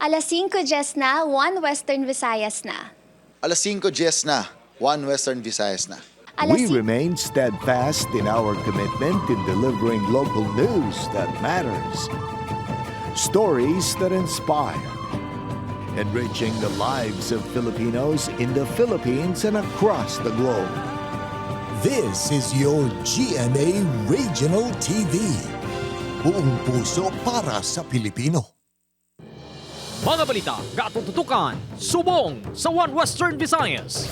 Alas 5:10 na, 1 Western Visayas na. Alas 5:10 na, 1 Western Visayas na. Alas We remain steadfast in our commitment in delivering local news that matters. Stories that inspire. Enriching the lives of Filipinos in the Philippines and across the globe. This is your GMA Regional TV. Buong puso para sa Pilipino. Mga balita, gatututukan, subong sa One Western Visayas.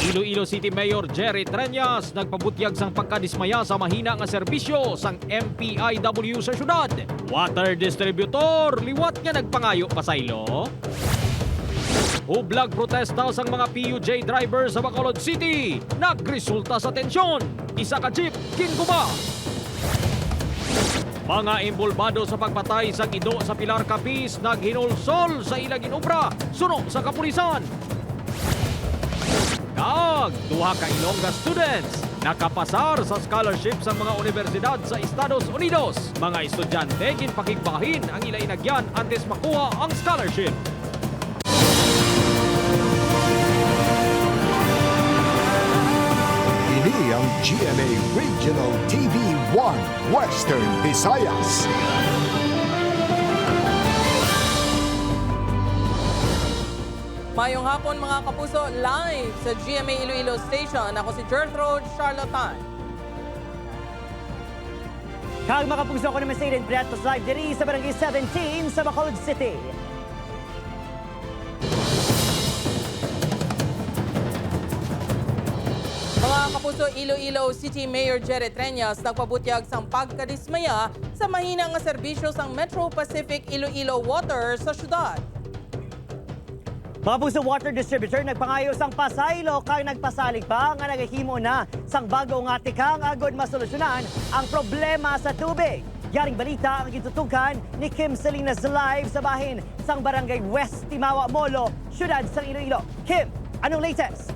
Iloilo City Mayor Jerry Treñas nagpabutyag sang pagkadismaya sa mahina nga serbisyo sang MPIW sa syudad. Water distributor, liwat nga nagpangayo pasaylo. Hublag protesta sang mga PUJ drivers sa Bacolod City. Nagresulta sa tensyon. Isa ka jeep, gingguba. Mga imbolbado sa pagpatay sa gido sa Pilar Capiz naghinulsol sa ilang inobra suno sa kapulisan. Duha ka Ilongga students nakapasar sa scholarship sa mga universidad sa Estados Unidos. Mga estudyante ginpakigbahin ang ilainagyan antes makuha ang scholarship. Ini ang GMA Regional TV 1 Western Visayas. Mayong hapon mga kapuso, live sa GMA Iloilo Station. Ako si Gertrude Charlatan. Kag mga kapuso ko naman sa Eden Bretos live diri sa Barangay 17 sa Bacolod City. Mga kapuso, Iloilo City Mayor Jerry Treñas nagpabutyag sang pagkadismaya sa mahina nga serbisyo sang Metro Pacific Iloilo Water sa syudad. Mga puso water distributor nagpangayo sang pasaylo kag nagpasalig pa nga nagahimo na sang bago nga tikang agod masolusyonan ang problema sa tubig. Yaring balita ang gitutukan ni Kim Salinas live sa bahin sang Barangay West Timawa Molo, syudad sang Iloilo. Kim, anong latest?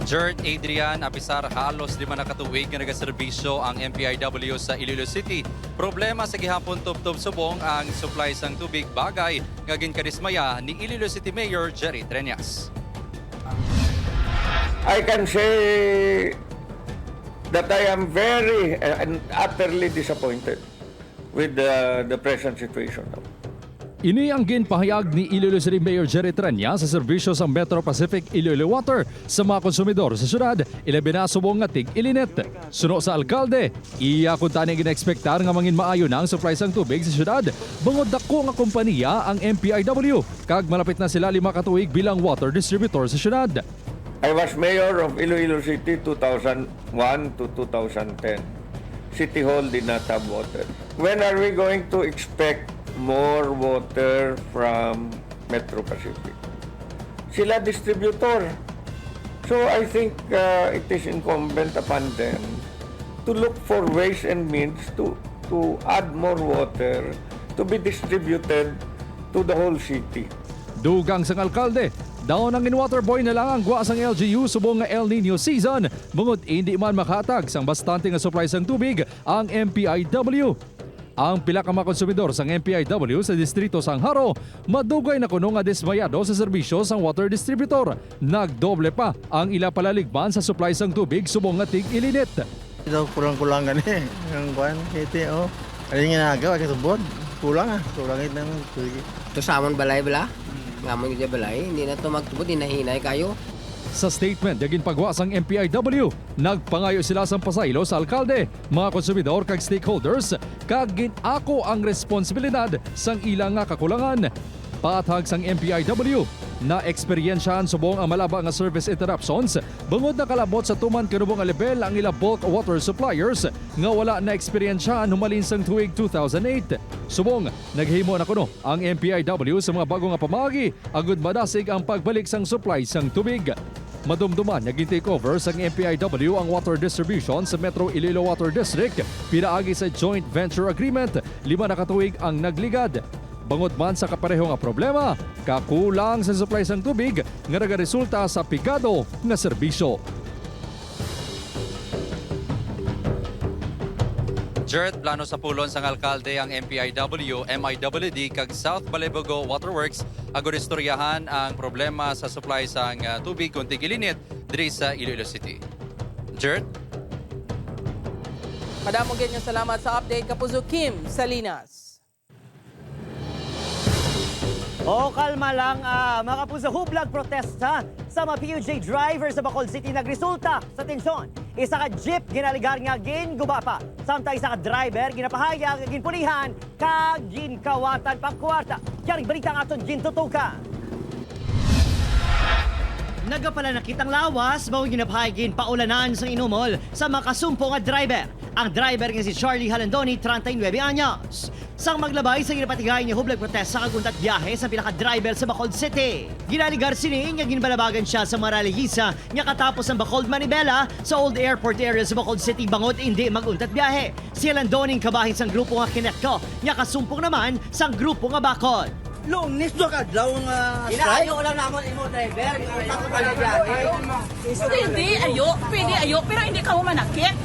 Jert Adrian, apisar halos 5 na katuig nga nagaserbisyo ang MPIW sa Iloilo City. Problema sa gihapon tubtob subong ang supply sang tubig bagay nga ginkadismaya ni Iloilo City Mayor Jerry Treñas. I can say that I am very and utterly disappointed with the present situation now. Ini ang ginpahayag ni Iloilo City Mayor Jerry Treñas sa serbisyo sa Metro Pacific Iloilo Water sa mga konsumidor sa syudad, ilabi na subong nga tig-ilinet. Suno sa alkalde, iya kung tani gina-expectar nga mangin maayo na ang supply sang tubig sa syudad, bangod dako nga kompanya ang MPIW, kag malapit na sila 5 katuig bilang water distributor sa syudad. I was mayor of Iloilo City 2001 to 2010. City Hall did not have water. When are we going to expect more water from Metro Pacific? Sila distributor. So I think it is incumbent upon them to look for ways and means to add more water to be distributed to the whole city. Dugang sang alkalde, daw nang in-waterboy na lang ang gwa sang LGU subong nga El Nino season, bungod hindi man makatag sang bastante nga supply sang tubig ang MPIW. Ang pila ka mga konsumidor sang MPIW sa distrito sang Haro, madugay na kuno nga dismayado sa serbisyo sang water distributor. Nagdoble pa ang ila palaligban sa supply sang tubig subong nga tig-ilinit. Ito kulang-kulangan ang kuan iti oh. Ano yung ginagawa kasi tubod? Kulang kulangit ng tubig. Ito sa amon balay bala. Ngamon yung balay, hindi na ito magtubod, hinahinay kayo. Sa statement naging pagwa sang MPIW, nagpangayo sila sang pasaylo sa alkalde, mga konsumidor kag stakeholders, kag ginako ang responsibilidad sang ilang nga kakulangan. Patag sang MPIW na eksperyensyahan subong ang malaba nga service interruptions, bungod na kalabot sa tuman kanubong nga level ang ila bulk water suppliers nga wala na eksperyensyahan humalin sang tuig 2008. Subong naghimo na kuno ang MPIW sa mga bago nga pamagi agud madasig ang pagbalik sang supply sang tubig. Madumduman nga gin-takeover sang MPIW ang water distribution sa Metro Iloilo Water District pinaagi sa joint venture agreement, 5 na katuig ang nagligad. Bangod man sa kapareho nga problema, kakulang sa supply sang tubig nga nagaresulta sa pigado nga serbisyo. Jared, plano sa pulon sang alkalde ang MPIW, MIWD kag South Balibogo Waterworks agud istoryahan ang problema sa supply sang tubig kun tigilinit diri sa Iloilo City. Jared? Madamong ganyan salamat sa update, Kapuso Kim Salinas. O kalma lang, mga kapuso, hublag protesta sa mga PUJ driver sa Bacolod City nagresulta sa tensyon. Isa ka jeep ginaligar nga ginguba pa. Samtang isa ka driver ginapahayag, ginpulihan, kag ginkawatan pang kwarta. Yaring balita nga aton gintutukan. Nagapala nakitang lawas, mao ginapahayagin paulanan sa inumol sa makasumpo nga driver. Ang driver nga si Charlie Halandoni, 39 anyos. Sang maglabay sa ginapatigay niya hublag protesta sa kaguntat biyahe sa pinaka-driver sa Bacolod City. Ginaligar sini nga ginbalabagan siya sa Maralihisa nga katapos ang Bacolod Manibela sa Old Airport area sa Bacolod City bangot hindi maguntat biyahe. Si Halandoni kabahin sang grupo nga Kinetco, nga kasumpong naman sang grupo nga Bacol. Lunis do ka daw nga Inaayo lang namon imo driver, takot ka biyahe. Pwede ayo, pero hindi ka mo manakit.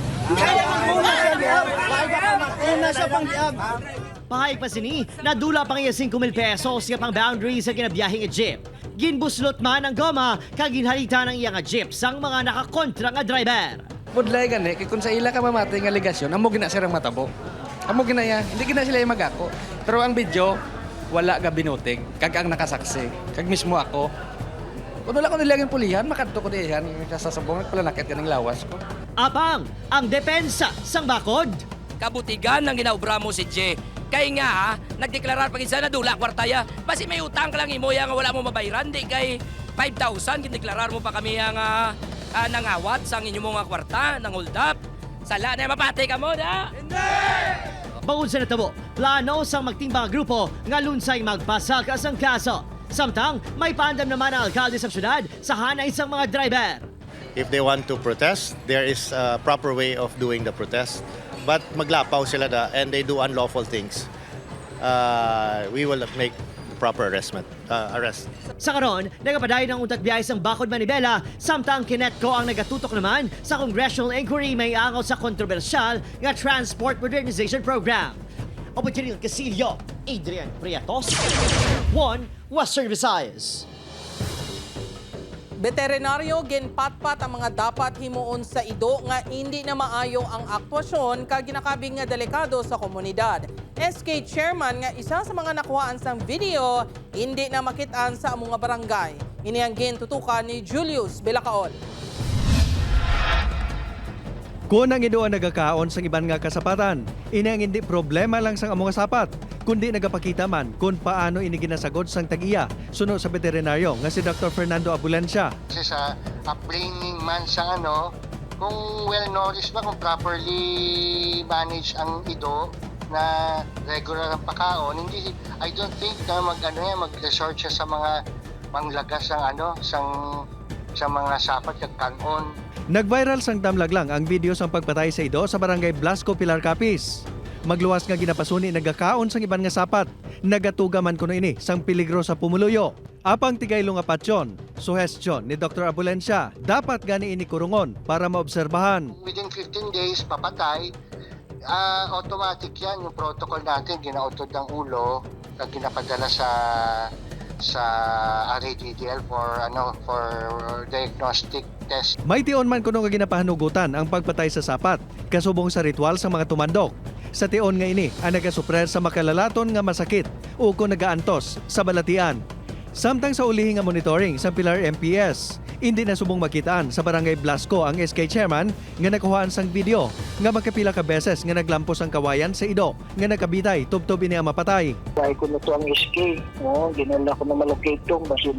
Pahayag pa sini, nadula pa nga 5,000 pesos nga pang boundary sa kinabiyahing jeep. Ginbuslot man ang goma, kag ginhalita ng iya nga jeep sang mga nakakontra nga driver. Budlay gani, kay kung sa ila ka mamatay nga ligasyon, amo gina sirang matabo. Amo gina ya, hindi gina sila yung magako. Pero ang video, wala ga binutig, kag ang nakasaksi, kag mismo ako. Kung wala ko nilagyan pulihan, makadto ko diyan, kasasabong, nagpalanakit ka ng lawas ko. Apang, ang depensa sang bakod. Kabutigan ng ginaubra mo si Jay. Kaya nga, nagdeklarar pag isa na dula kwartaya. Basi may utang ka lang imo nga wala mo mabayaran. Di kay 5,000, gineklarar mo pa kami ang nangawat sa inyo mga kwarta, ng hold up. Sala na mapatay ka mo, na? Bangod sa natabo, plano sang magtimbang grupo nga lunsay magpasag asang kaso. Samtang, may paandam naman ang alkalde sa syudad sa hanay sang mga driver. If they want to protest, there is a proper way of doing the protest. But maglapaw sila and they do unlawful things. We will make proper arrest. Sa karon, nagapaday ng untat biyay sang Bacod Manibela, samtang Kinetco ang nagatutok naman sa congressional inquiry may angaw sa kontrobersyal nga Transport Modernization Program. Oportunidad Casillo, Adrian Prietos, 1 Western Visayas. Veterinaryo ginpatpat ang mga dapat himuon sa ido nga hindi na maayo ang aktwasyon kag ginakabing nga delikado sa komunidad. SK Chairman nga isa sa mga nakuhaan sang video hindi na makitaan sa among nga barangay. Ini ang gintutukan ni Julius Belacaol. Kung ang ido ang nagakaon sa iban nga kasapatan, ini ang hindi problema lang sang among sapat, kundi nagapakita man kung paano ini ginasagod sang tag-iya suno sa veterinaryo nga si Dr. Fernando Abulencia. Kasi sa upbringing man sa kung well-nourished ba, kung properly managed ang ido na regular ang pakaon, hindi, I don't think na mag-resort siya sa mga manglagas sa mga sapat kag kanon. Nag-viral sang damlag lang ang video sang pagpatay sa ido sa barangay Blasco, Pilar Capiz. Magluwas nga ginapasuni nagakaon sang iban nga sapat. Nagatuga man kuno ini sang peligro sa pumuluyo. Apang tigaylo nga patsyon, suhestyon ni Dr. Abulencia, dapat gani ini kurungon para maobserbahan. Within 15 days papatay, automatic yan yung protocol natin, ginautod ng ulo, na ginapadala sa RADDL for diagnostic test. May tion man kuno nga ginapahanugutan ang pagpatay sa sapat, kasubong sa ritual sa mga tumandok. Sa tion nga ini, ang nagasuprer sa makalalaton nga masakit o kung nagaantos sa balatian. Samtang sa ulihi nga monitoring sa Pilar MPS, hindi na subong makitaan sa barangay Blasco ang SK Chairman nga nakuhaan sang video nga magkapila ka beses nga naglampos ang kawayan sa ido nga nagkabitay tubtob ini ang mapatay. Kaya ko na to ang SK, ginala ko na malocate tong basi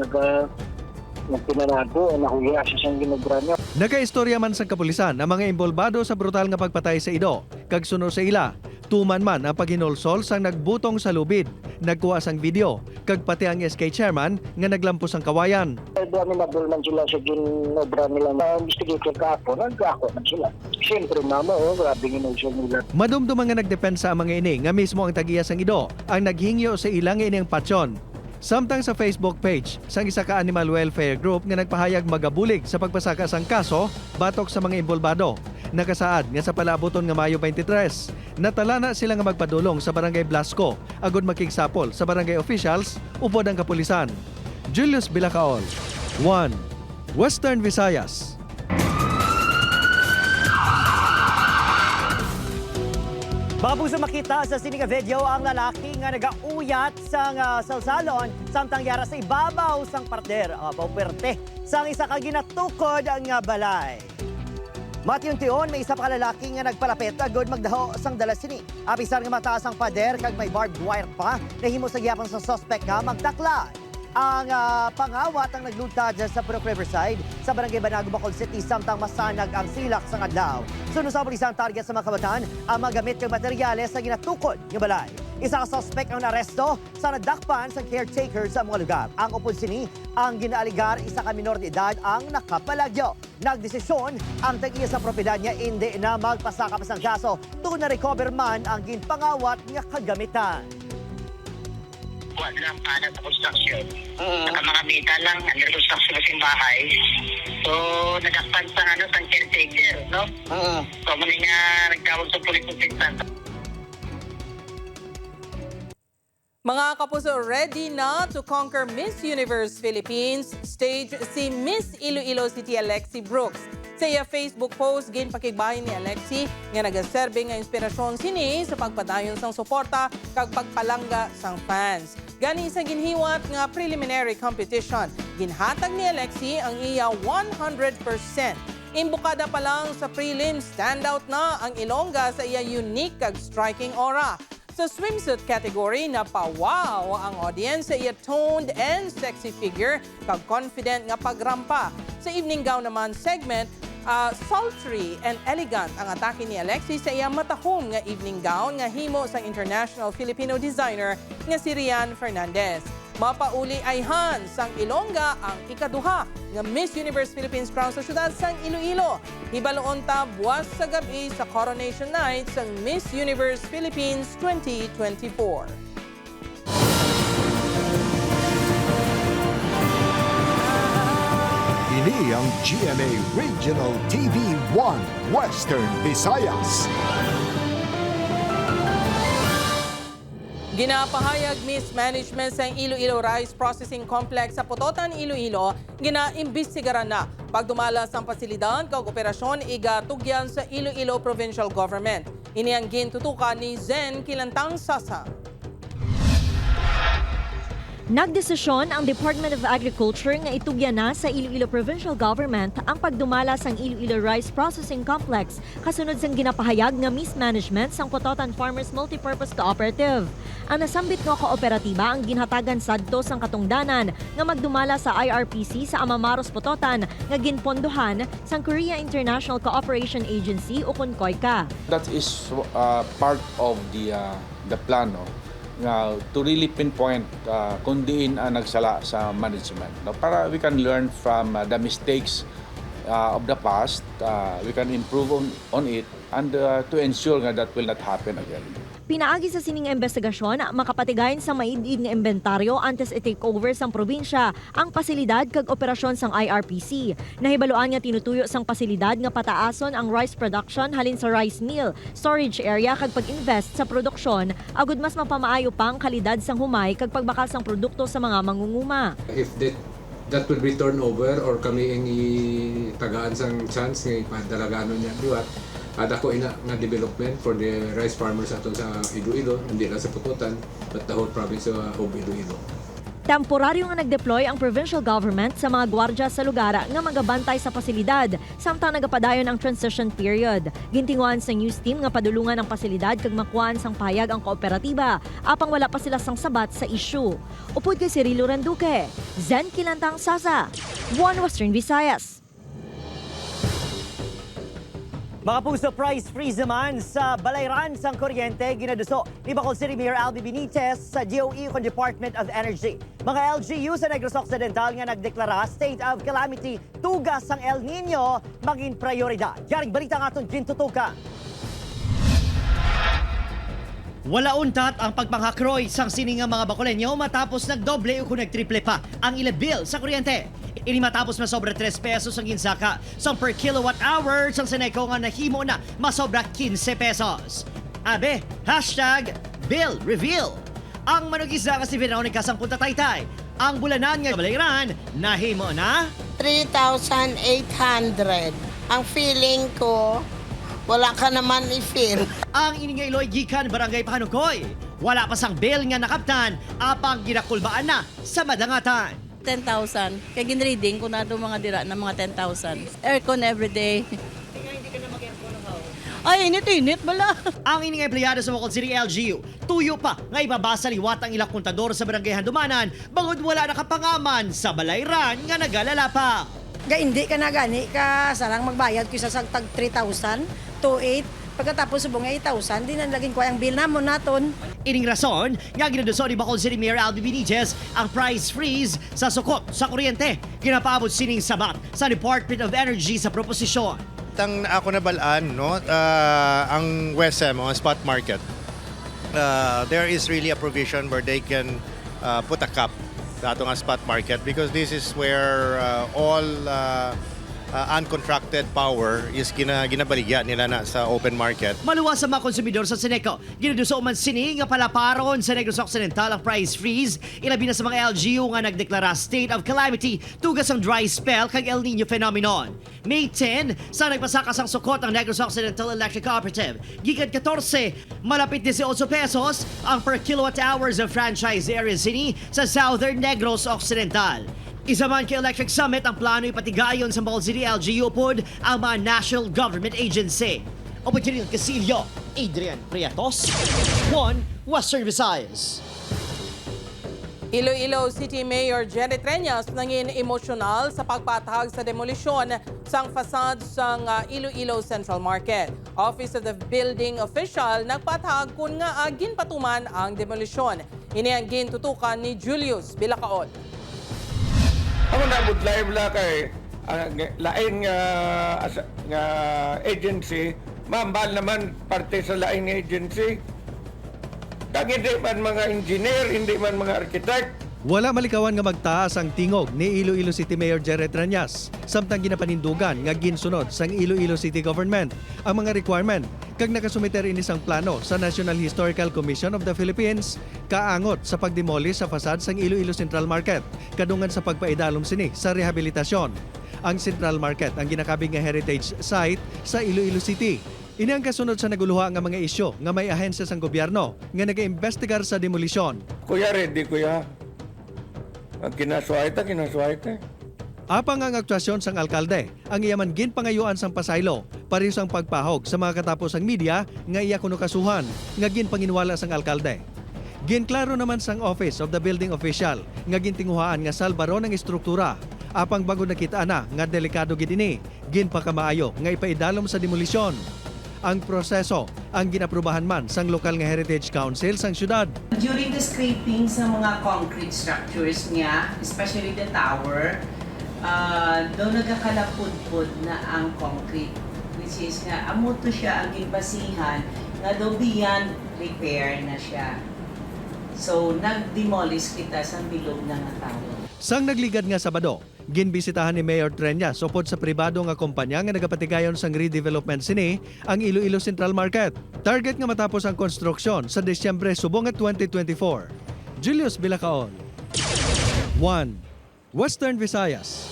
nagpinanago, nakuya sa siyang ginagranyo. Nagaistorya man sa kapulisan ang mga imbolbado sa brutal nga pagpatay sa ido, kag suno sa ila. Tuman man ang paghinolsol sang nagbutong sa lubid, nagkuha sang video, kag pati ang SK Chairman nga naglampos ang kawayan. Dami na man sila sa ginobra nila na investigator kahapon, nag-ako man sila. Siyempre mama, grabe ginolsol nila. Madumdumang nga nagdepensa ang mga ini nga mismo ang tagiya sang ido, ang naghingyo sa ilang ining patsyon. Samtang sa Facebook page sang isa ka animal welfare group nga nagpahayag magabulig sa pagpasaka sang kaso batok sa mga imbolbado. Nakasaad nga sa palabuton nga Mayo 23, natala na sila nga magpadulong sa Barangay Blasco agod makigsapol sa barangay officials upod ang kapulisan. Julius Bilacaol, 1 Western Visayas. Bago sa makita sa sining video ang lalaki nga nagauyat sang salsalon samtang yara sa ibabaw sang parter. Pauperte sang isa ka ginatukod nga balay. Matiyun-tiyon, may isa pa lalaki nga nagpalapit agod magdaho sang dalasini. Apisar nga mataas ang pader kag may barbed wire pa nahimo sa gyapon sa suspect nga magtakla. Ang pangawat ang naglutad sa Purok Riverside sa Barangay Banago, Bacolod City samtang masanag ang silak sa adlaw. Sunod sa pulisang target sa mga kabataan ang magamit ng materyales sa ginatukod ng balay. Isa ka suspect ang naresto sa nadakpan sa caretaker sa mga lugar. Ang upod sini, ang ginaaligar isa ka minor de edad ang nakapalagyo. Nagdesisyon ang tag-iya sa propiedad niya hindi na magpasaka pa sang kaso tungkol na recover man ang ginpangawat nga kagamitan. Wala lang paano sa construction. Saka mga mita lang, under construction kasi bahay. So, nagakpan sa caretaker, no? So, muli nga nagtawag sa police assistant. Mga kapuso, ready na to conquer Miss Universe Philippines stage si Miss Iloilo City Alexi Brooks. Sa iya Facebook post, ginpakigbahin ni Alexi nga nagaserbe nga inspirasyon sini sa pagpadayon sang suporta kag pagpalangga sang fans. Gani sa ginhiwat nga preliminary competition, ginhatag ni Alexi ang iya 100%. Imbukada pa lang sa prelim, standout na ang Ilongga sa iya unique kag striking aura. Sa swimsuit category, napawaw ang audience sa iya toned and sexy figure kag confident nga pagrampa. Sa evening gown naman segment, sultry and elegant ang atake ni Alexi sa iya matahom nga evening gown nga himo sang international Filipino designer nga si Rian Fernandez. Mapauli ay han sang Ilongga ang ikaduha nga Miss Universe Philippines crown sa syudad sang Iloilo. Hibaloon ta buwas sa gabi sa Coronation Night sang Miss Universe Philippines 2024. Ini ang GMA Regional TV 1 Western Visayas. Ginapahayag mismanagement sa Iloilo Rice Processing Complex sa Putotan, Iloilo, ginaimbestigaran na pagdumalas ang pasilidad kag operasyon igatugyan sa Iloilo Provincial Government. Ini ang gintutukan ni Zen Kilantang Sasa. Nagdesisyon ang Department of Agriculture nga itugyan na sa Iloilo Provincial Government ang pagdumala sang Iloilo Rice Processing Complex kasunod sang ginapahayag nga mismanagement sang Putotan Farmers Multipurpose Cooperative. Ang nasambit nga kooperatiba ang ginhatagan sadto sang katungdanan nga magdumala sa IRPC sa Amamaros Putotan nga ginpondohan sang Korea International Cooperation Agency o KOICA. That is part of the plan, no? To really pinpoint kung diin ang nagsala sa management. No? Para we can learn from the mistakes of the past, we can improve on it, and to ensure that will not happen again. Pinaagi sa sining investigasyon, makapatigayon sa maidid nga inventaryo antes i-take over sang probinsya ang pasilidad kag operasyon sang IRPC. Nahibaluan nga tinutuyo sang pasilidad nga pataason ang rice production halin sa rice mill, storage area kag pag-invest sa produksyon agud mas mapamaayo pa ang kalidad sang humay kag pagbakal sang produkto sa mga mangunguma. If that will be turned over or kami ang tagaan sang chance nga ipadalagano niya duwat, dako ina nga development for the rice farmers aton sa Iloilo, hindi lang sa Pututan, but the whole province of Iloilo. Temporaryo nga nag-deploy ang provincial government sa mga gwardya sa lugar nga magabantay sa pasilidad samtang nagapadayon ang transition period. Gintinguan sa news team nga padulungan ang pasilidad kag makuhaan sang payag ang kooperatiba apang wala pa sila sang sabat sa issue. Upod kay Cirilo Randuque, Zen Kilantang Sasa, 1 Western Visayas. Mga puso, price freeze naman sa balayran sang kuryente ginaduso ni Bacolod City Mayor Albi Benitez sa DOE o Department of Energy. Mga LGU sa Negros Occidental nga nagdeklara state of calamity tugas sang El Nino maging prioridad. Yaring balita nga itong gintutukan. Wala untat ang pagpanghakroy sang siningang mga Bacoleño matapos nagdoble o kung nagtriple pa ang bill sa kuryente. Ini matapos masobra 3 pesos ang ginsaka sang per kilowatt hour sang Seneco nga nahimo na masobra 15 pesos. Abe, #Bill Reveal. Ang manugisa nga si Veronica sang Punta Taytay. Ang bulanan nga balayran nahimo na 3,800. Ang feeling ko, wala ka naman i-feel. Ang iningay Iloy gikan Barangay Pahanukoy. Wala pa sang bill nga nakaptan apang ginakulbaan na sa madangatan. 10,000. Kaya ginreading ko na ito mga dira ng mga 10,000. Aircon everyday. Ay, init-init bala. Ang ining empleyado sa Bacol City LGU, tuyo pa nga ibabasa liwat ang ilang kontador sa barangay Handumanan bangod wala nakapangaman sa balayran nga nagalala pa. Hindi ka na gani ka sarang magbayad ko sa tag 3,000 to 8. Pagkatapos subong 8,000, di na laging ko ang bill namon naton. Ining rason, nga ginaduso ni Bacol City Mayor Albi Benitez ang price freeze sa sukot sa kuryente. Ginapaabot sining sabat sa Department of Energy sa proposisyon. Tang ako nabalaan, no, ang WESM, ang spot market, there is really a provision where they can put a cap sa atong spot market because this is where all uncontracted power is ginabaligya nila na sa open market. Maluwas sa mga konsumidor sa Seneco, ginaduso man sini nga palaparon sa Negros Occidental ang price freeze, ilabi na sa mga LGU nga nagdeklara state of calamity tugas ang dry spell kag El Nino phenomenon. May 10, sa nagpasakas ang sukot ang Negros Occidental Electric Cooperative. Gikan 14, malapit 18 pesos ang per kilowatt hours of franchise area sini sa Southern Negros Occidental. Isa man kay Electric Summit ang plano ipatigayon sa Bacol City LGU pod ang mga National Government Agency. Oportunidad Casillo, Adrian Prietos, 1 Western Visayas. Iloilo City Mayor Jerry Treñas nangin emosyonal sa pagpatahag sa demolisyon sang fasad sang Iloilo Central Market. Office of the Building Official nagpatahag kun nga agin patuman ang demolisyon. Ini ang gintutukan ni Julius Bilacaon. Ako na live la kay lain nga agency, mambal naman parte sa lain agency. Kag hindi man mga engineer, hindi man mga architect. Wala malikawan nga magtaas ang tingog ni Iloilo City Mayor Jerry Treñas samtang ginapanindugan nga ginsunod sang Iloilo City Government ang mga requirement kag nakasumiter ini sang plano sa National Historical Commission of the Philippines kaangot sa pagdemolish sa fasad sang Iloilo Central Market kadungan sa pagpaidalom sini sa rehabilitasyon. Ang Central Market ang ginakabing nga heritage site sa Iloilo City. Ini ang kasunod sa naguluha nga mga isyu nga may ahensya sang gobyerno nga nag-iimbestigar sa demolisyon. Kuya, ready kuya. Ang kinaswayta. Apang ang aktuasyon sang alkalde, ang iyaman ginpangayuan sang pasaylo, pareho sang pagpahog sa mga katapos ang media nga iya kuno kasuhan, nga ginpanginwala sang alkalde. Ginklaro naman sang Office of the Building Official, nga gintinguhaan nga salbaron ang istruktura. Apang bago nakita na nga delikado gid ini, ginpakamaayo nga ipaidalom sa demolisyon. Ang proseso ang ginaprubahan man sang lokal nga Heritage Council sang syudad. During the scraping sa mga concrete structures niya, especially the tower, doon nagkakalapudpud na ang concrete, which is nga amo to siya ang gibasihan nga do beyond repair na siya. So nag-demolish kita sa bilog na nga tower. Sang nagligad nga Sabado, ginbisitahan ni Mayor Treñas upod sa pribado nga kompanya nga nagapatigayon sang redevelopment sini ang Iloilo Central Market. Target nga matapos ang konstruksyon sa Disyembre subong at 2024. Julius Bilacaon, 1 Western Visayas.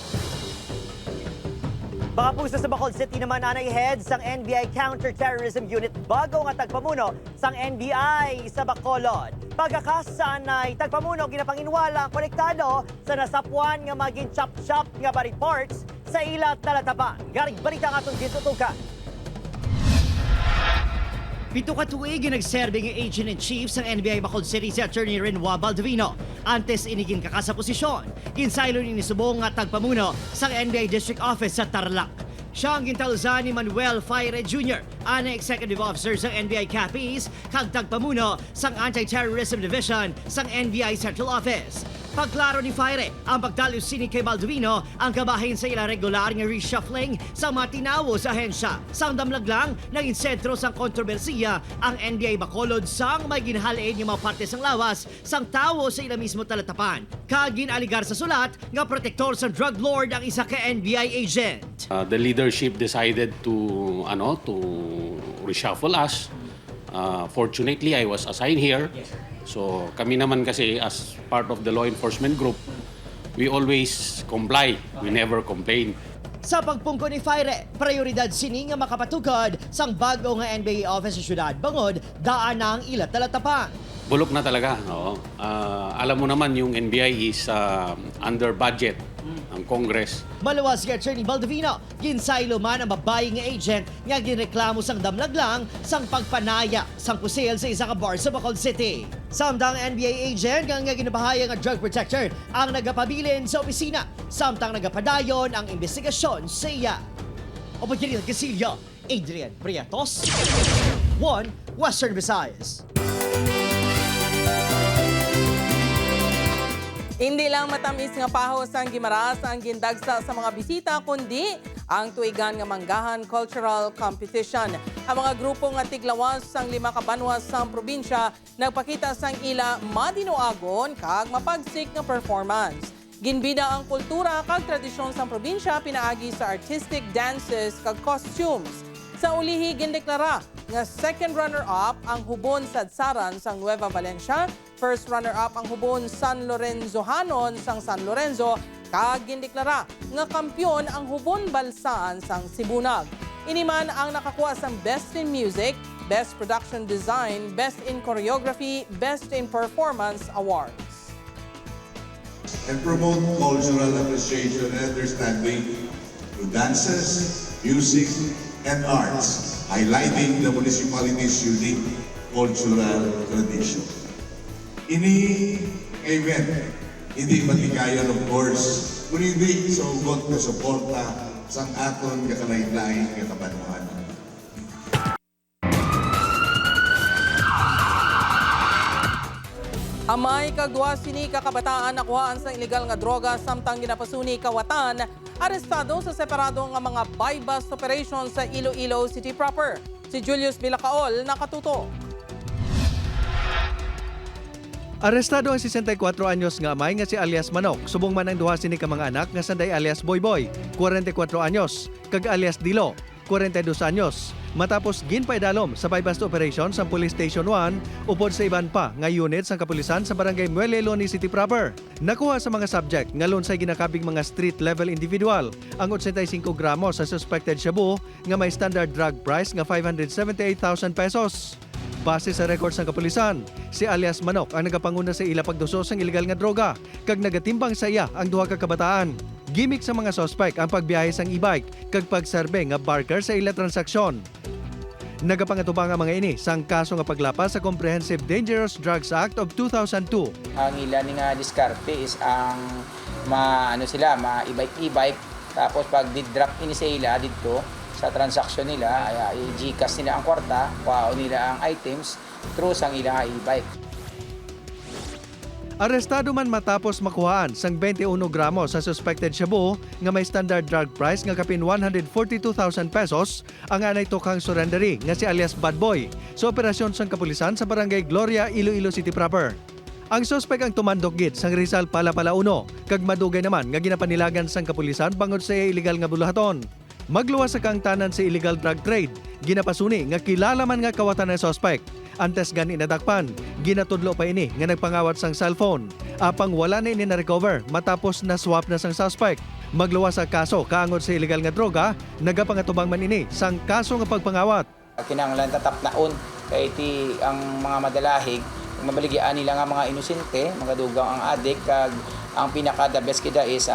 Mga sa Bacol City naman anay head sang NBI Counter-Terrorism Unit bago nga tagpamuno sang NBI sa Bacolod. Pagkakasan ay tagpamuno ginapanginwala konektado sa nasapuan nga maging chop-chop nga body parts sa ilat talatapan. Garing balita nga itong gintutukan. 7 ka tuig nagserbe ng Agent-in-Chief ng NBI Bacol City si Attorney Renwa Baldovino. Antes inigin kaka sa posisyon, ginsaylo ni subong nga tagpamuno sa NBI District Office sa Tarlac. Siya ang gintaluzan ni Manuel Faire Jr., ana Executive Officer sa NBI Capiz, kag tagpamuno sa Anti-Terrorism Division sa NBI Central Office. Pagklaro ni Fire, ang pagdalyo sini kay Baldovino ang kabahin sa ilang regular nga reshuffling sa mga tinawo sa ahensya. Sang damlag lang, naging sentro sang kontrobersiya ang NBI Bacolod sang may ginhalain yung mga parte sang lawas sang tawo sa ilang mismo talatapan. Kagin aligar sa sulat nga protektor sa drug lord ang isa ka NBI agent. The leadership decided to reshuffle us. Fortunately, I was assigned here. So kami naman kasi as part of the law enforcement group, we always comply. We never complain. Sa pagpungko ni Fire, prioridad sini nga makapatukod sang bago nga NBA office sa syudad bangod daan na ang ila talatapan. Bulok na talaga. Oo. Alam mo naman yung NBI is under budget ng Congress. Maluwas kay Attorney Baldovino, ginsaylo man ang babae nga agent nga ginreklamo sang damlag lang sang pagpanaya sang pusil sa isa ka bar sa Bacolod City. Samtang NBA agent nga ginabahaya nga drug protector ang nagapabilin sa opisina, samtang nagapadayon ang investigasyon sa iya. Opportunity Casillo, Adrian Prietos, 1 Western Visayas. Hindi lang matamis nga pahos ang gimaras ang gindagsa sa mga bisita, kundi ang tuigan nga manggahan cultural competition. Ang mga grupo nga tiglawas sang 5 ka banwas sang probinsya nagpakita sang ila madinuagon kag mapagsik nga performance. Ginbida ang kultura kag tradisyon sang probinsya pinaagi sa artistic dances kag costumes. Sa ulihi gindeklara nga second runner-up ang Hubon Sadsaran sang Nueva Valencia, first runner-up ang Hubon San Lorenzo Hanon sang San Lorenzo, kag gindeklara nga kampyon ang Hubon Balsaan sang Sibunag. Iniman ang nakakuha sang Best in Music, Best Production Design, Best in Choreography, Best in Performance Awards. And promote cultural appreciation and understanding through dances, music, and arts, highlighting the municipality's unique cultural tradition. Ini event, hindi matigayon of course, kundi sa ugot na suporta sa aton kakalain-lain kakabanuhan. Amay kagwa sini kakabataan nakuhaan sa illegal nga droga samtang ginapasuni kawatan, arestado sa separado nga mga buy-bust operation sa Iloilo City proper. Si Julius Bilacaol nakatuto. Arestado ang 64 anyos nga amay nga si alias Manok, subong man ang duha sini ka mga anak nga sanday alias Boyboy, 44 anyos, kag alias Dilo, 42 anyos. Matapos ginpaidalom sa buy-bust operation sa Police Station 1 upod sa iban pa nga unit sa kapulisan sa Barangay Muele, Loni City proper. Nakuha sa mga subject nga lonsay ginakabig mga street-level individual ang 85 gramos sa suspected shabu nga may standard drug price nga 578,000 pesos. Base sa records ng kapulisan, si alias Manok ang nagapanguna sa ila pagduso sang illegal nga droga kag nagatimbang sa iya ang duha ka kabataan. Gimik sa mga suspect ang pagbiyahe sang e-bike kag pagserbe nga barker sa ila transaksyon. Nagapangatubang ang mga ini sang kaso nga paglapas sa Comprehensive Dangerous Drugs Act of 2002. Ang ila ni nga diskarte is ang ma-e-bike tapos pag di-drop ini sa ila dito sa transaksyon nila, i-Gcash nila ang kwarta, kuha nila ang items through sang ilang e-bike. Arestado man matapos makuhaan sang 21 gramos sa suspected shabu nga may standard drug price nga kapin 142,000 pesos ang anay tukang surrendery nga si alias Bad Boy sa operasyon sang kapulisan sa Barangay Gloria, Iloilo City proper. Ang suspect ang tumandok gid sang Rizal Palapala 1 kag madugay naman nga ginapanilagan sang kapulisan bangod sa illegal nga bulahaton. Magluwas sa kangtanan sa illegal drug trade, ginapasuni nga kilala man nga kawatan ng suspect. Antes gani nadakpan, ginatudlo pa ini nga nagpangawat sang cellphone. Apang wala na ini na-recover matapos na-swap na sang suspect. Magluwas sa kaso kaangod sa illegal nga droga, nagapangatubang man ini sang kaso nga pagpangawat. Kinahanglan tatapnaon kay ti ang mga madalahig, mabaligyan nila nga mga inosente, mga dugang ang adik, kag ang pinaka the best kida is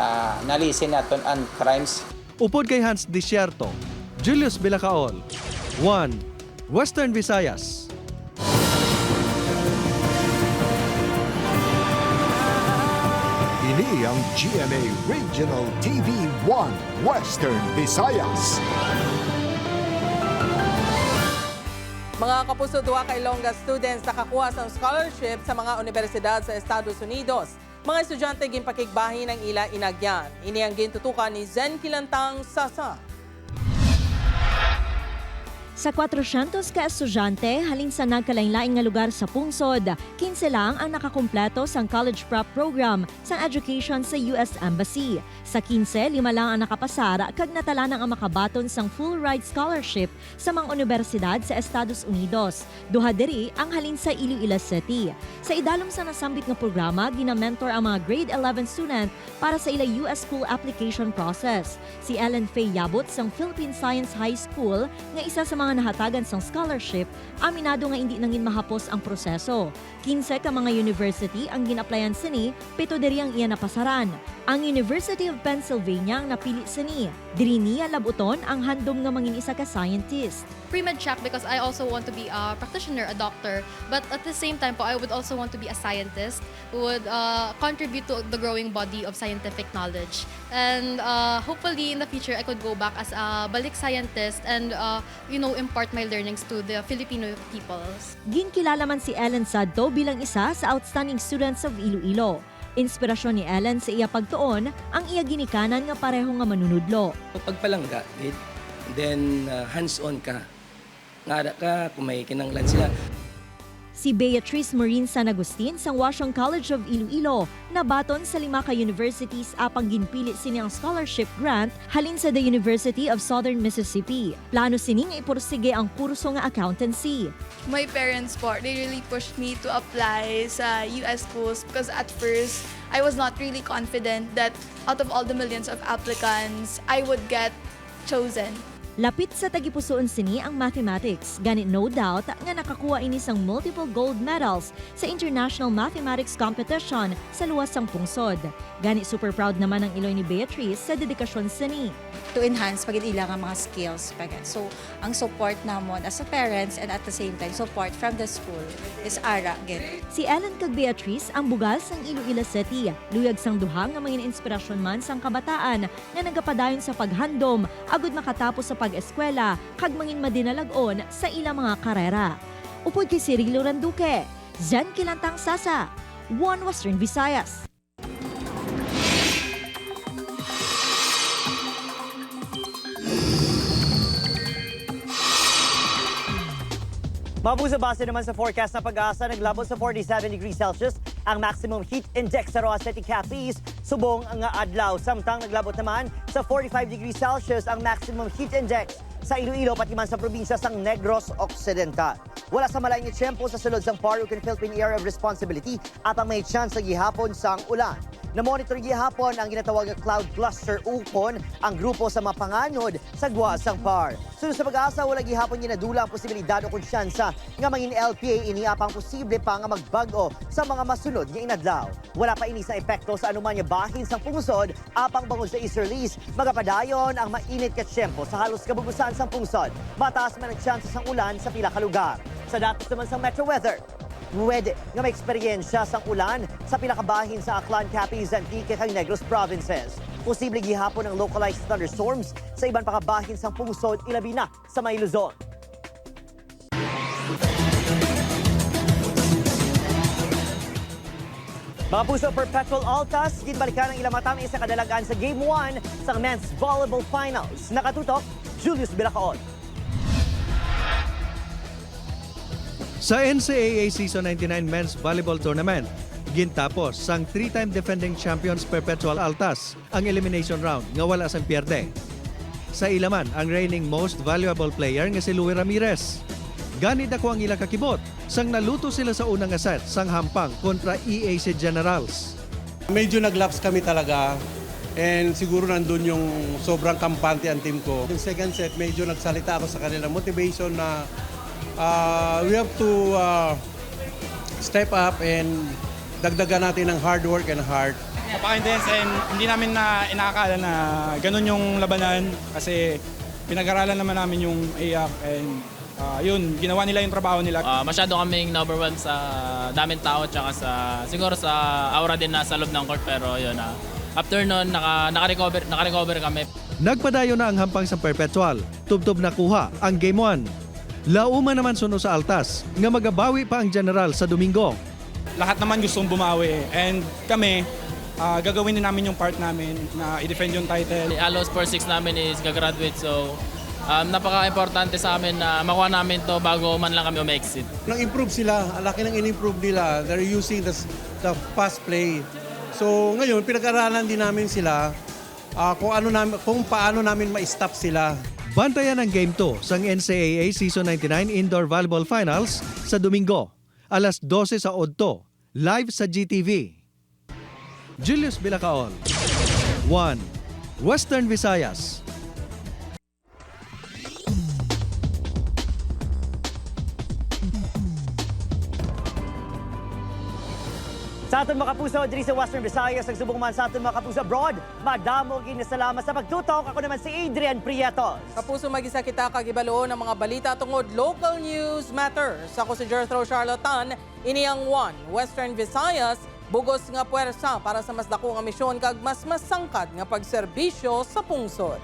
nalisin naton ang crimes. Upod kay Hans Desierto, Julius Bilacaol, 1 Western Visayas. Ini ang GMA Regional TV 1 Western Visayas. Mga kapuso, duha ka Ilongga students nakakuha sa scholarship sa mga universidad sa Estados Unidos. Mga estudyante ginpakigbahin ng ila inagyan. Ini ang gintutukan ni Zen Kilantang Sasa. Sa 400 ka estudyante, halin sa nagkalain-laing nga lugar sa Pungsod, 15 lang ang nakakumpleto sa college prep program sa education sa US Embassy. Sa 15, 5 lang ang nakapasara kag natalanang ang makabaton sang full ride scholarship sa mga universidad sa Estados Unidos. Duha diri ang halin sa Iloilo City. Sa idalom sa nasambit nga programa, ginamentor ang mga grade 11 student para sa ila US school application process. Si Ellen Faye Yabot sang Philippine Science High School nga isa sa mga nahatagan sang scholarship, aminado nga hindi nangin mahapos ang proseso. 15 ka mga university ang ginaplayan sini, 7 diri ang iya napasaran. Ang University of Pennsylvania ang napili sini. Diri niya labuton ang handom nga mangin isa ka scientist. Pre-med check because I also want to be a practitioner, a doctor, but at the same time po, I would also want to be a scientist who would contribute to the growing body of scientific knowledge. And hopefully in the future, I could go back as a balik scientist and impart my learnings to the Filipino peoples. Ginkilala man si Ellen Sadto bilang isa sa outstanding students of Iloilo. Inspirasyon ni Ellen sa iya pagtuon ang iya ginikanan nga pareho nga manunudlo. Pagpalangga, then hands-on ka. Ngara ka, kung may kinanglan sila. Si Beatrice Maureen San Agustin sang Washington College of Iloilo nabaton sa 5 ka universities apang ginpili sini ang scholarship grant halin sa the University of Southern Mississippi. Plano sini nga ipursige ang kurso nga accountancy. My parents po, they really pushed me to apply sa US schools because at first, I was not really confident that out of all the millions of applicants, I would get chosen. Lapit sa tagipusoon sini ang mathematics. Ganit no doubt nga nakakuha ini sang multiple gold medals sa International Mathematics Competition sa luwas sang Pungsod. Ganit super proud naman ang iloy ni Beatrice sa dedikasyon sini. To enhance pagid ila nga mga skills. So, ang support namon as a parents and at the same time, support from the school is ara gid. Si Ellen kag Beatrice ang bugal sang Iloilo City. Luyag sang duha nga mga inspirasyon man sang kabataan nga nagapadayon sa paghandom agud makatapos sa pag-eskwela kag mangin madinalag-on sa ilang mga karera. Upod kay Cirilo Randuque, Zen Kilantang Sasa, One Western Visayas. Mabusa base naman sa forecast na pag-asa, naglabot sa 47 degrees Celsius ang maximum heat index sa Roa City Capiz, subong ang adlaw. Samtang naglabot naman sa 45 degrees Celsius ang maximum heat index sa Iloilo pati man sa probinsya sang Negros Occidental. Wala sa malayong tiyempo sa sulod sang PARU and Philippine Area of Responsibility at ang may chance sa gihapon sang ulan. Na-monitor gihapon ang ginatawag na cloud cluster upon ang grupo sa mapanganod sa guwa sang PAR. Sunod sa pag-asa, wala gihapon ginadula ang posibilidad o konsyansa nga mangin LPA iniapang posible pa nga magbago sa mga masunod nga inadlaw. Wala pa ini sa epekto sa anuman nga bahin sang pungsod apang bangod sa easterlies, magapadayon ang mainit ka tiyempo sa halos kabugusan sang pungsod. Mataas man ang chance sang ulan sa pila ka lugar. Sa datos naman sa Metro Weather, pwede nga may eksperyensya sang ulan sa pinakabahin sa Aklan, Capiz, Antique, kag Negros provinces. Posible gihapon ang localized thunderstorms sa iban pakabahin sang pungsod, ilabi na sa may Luzon. Mga puso, Perpetual Altas, ginbalikan ang ilang matami sa kadalagaan sa Game 1 sa Men's Volleyball Finals. Nakatutok, Julius Bilacaon. Sa NCAA Season 99 Men's Volleyball Tournament, gintapos sang 3-time defending champions Perpetual Altas ang elimination round nga wala sang pierde. Sa ilaman ang reigning most valuable player nga si Louie Ramirez. Ganit ako ang ilang kakibot sang naluto sila sa unang set sang hampang kontra EAC Generals. Medyo naglaps kami talaga and siguro nandun yung sobrang kampante ang team ko. Yung second set, medyo nagsalita ako sa kanilang motivation na we have to step up and dagdagan natin ng hard work and heart. Napaka-intense and hindi namin na inakakala na ganun yung labanan kasi pinag-aralan naman namin yung AIAC and yun, ginawa nila yung trabaho nila. Masyado kaming number one sa daming tao tsaka siguro sa aura din na sa loob ng court pero yun, after nun naka-recover kami. Nagpadayo na ang hampang sa Perpetual, tubtob na kuha ang Game 1. Lauma naman suno sa Altas nga magabawi pa ang General sa Domingo. lahat naman gustong bumawi. And kami, gagawin din namin yung part namin na i-defend yung title. Halos 4-6 namin is gagraduate, so napaka-importante sa amin na makuha namin to bago man lang kami umexit. Nang-improve sila, ang laki ng in-improve nila. They're using the fast play. So ngayon, pinag-aralan din namin sila kung paano namin ma-stop sila. Bantayan ang Game 2 sa NCAA Season 99 Indoor Volleyball Finals sa Domingo, alas 12 sa Odto, live sa GTV. Julius Bilacaon, 1. Western Visayas. Sa aton mga kapuso, diri sa Western Visayas, nagsubong man sa aton mga kapuso abroad, madamo ginasalamat sa pagtutok. Ako naman si Adrian Prietos. Kapuso, mag-isa kita kagibaloon ng mga balita tungod local news matters. Ako si Jerthro Charlatan, ini ang 1 Western Visayas, bugos nga puwersa para sa mas dako nga misyon kag mas masangkad nga pagserbisyo sa pungsod.